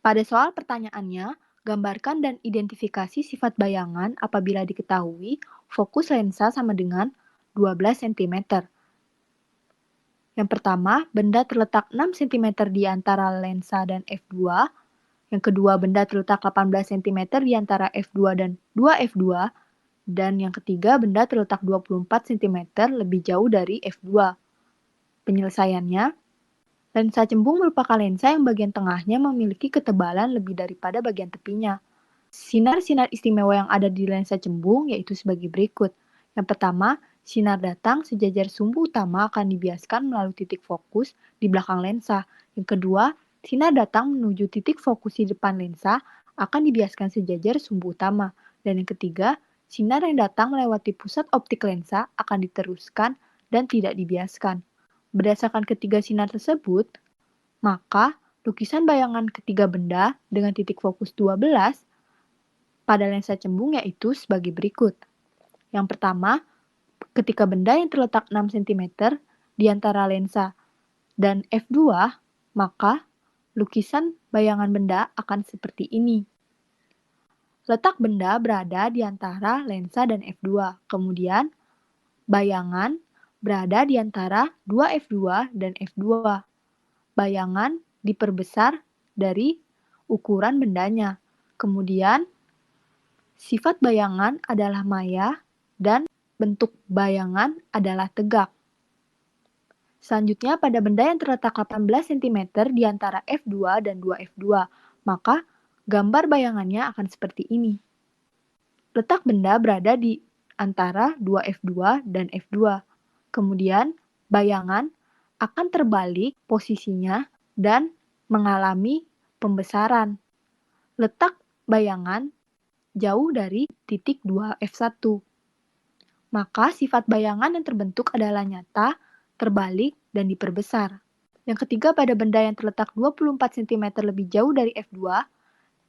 Pada soal pertanyaannya, gambarkan dan identifikasi sifat bayangan apabila diketahui fokus lensa sama dengan 12 cm. Yang pertama, benda terletak 6 cm di antara lensa dan f2. Yang kedua, benda terletak 18 cm di antara f2 dan 2f2. Dan yang ketiga, benda terletak 24 cm lebih jauh dari f2. Penyelesaiannya, lensa cembung merupakan lensa yang bagian tengahnya memiliki ketebalan lebih daripada bagian tepinya. Sinar-sinar istimewa yang ada di lensa cembung yaitu sebagai berikut. Yang pertama, sinar datang sejajar sumbu utama akan dibiaskan melalui titik fokus di belakang lensa. Yang kedua, sinar datang menuju titik fokus di depan lensa akan dibiaskan sejajar sumbu utama. Dan yang ketiga, sinar yang datang melewati pusat optik lensa akan diteruskan dan tidak dibiaskan. Berdasarkan ketiga sinar tersebut, maka lukisan bayangan ketiga benda dengan titik fokus 12 pada lensa cembung yaitu sebagai berikut. Yang pertama, ketika benda yang terletak 6 cm di antara lensa dan f2, maka lukisan bayangan benda akan seperti ini. Letak benda berada di antara lensa dan f2. Kemudian, bayangan berada di antara 2f2 dan f2. Bayangan diperbesar dari ukuran bendanya. Kemudian, sifat bayangan adalah maya dan bentuk bayangan adalah tegak. Selanjutnya, pada benda yang terletak 18 cm di antara f2 dan 2f2, maka gambar bayangannya akan seperti ini. Letak benda berada di antara 2f2 dan f2. Kemudian, bayangan akan terbalik posisinya dan mengalami pembesaran. Letak bayangan jauh dari titik 2f1. Maka sifat bayangan yang terbentuk adalah nyata, terbalik, dan diperbesar. Yang ketiga, pada benda yang terletak 24 cm lebih jauh dari f2,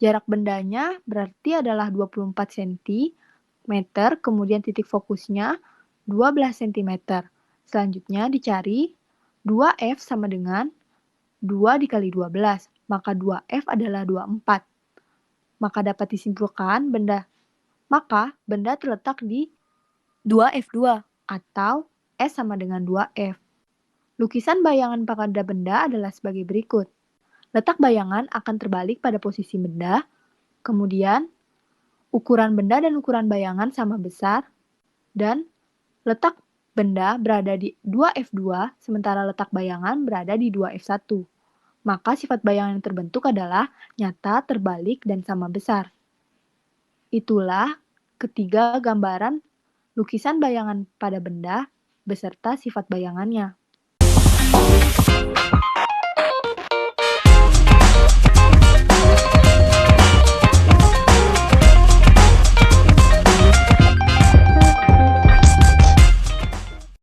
jarak bendanya berarti adalah 24 cm, kemudian titik fokusnya 12 cm. Selanjutnya dicari 2f sama dengan 2 dikali 12, maka 2f adalah 24. Maka dapat disimpulkan benda terletak di 2f2 atau S sama dengan 2f. Lukisan bayangan pada benda adalah sebagai berikut. Letak bayangan akan terbalik pada posisi benda, kemudian ukuran benda dan ukuran bayangan sama besar, dan letak benda berada di 2f2 sementara letak bayangan berada di 2f1. Maka sifat bayangan yang terbentuk adalah nyata, terbalik, dan sama besar. Itulah ketiga gambaran lukisan bayangan pada benda beserta sifat bayangannya.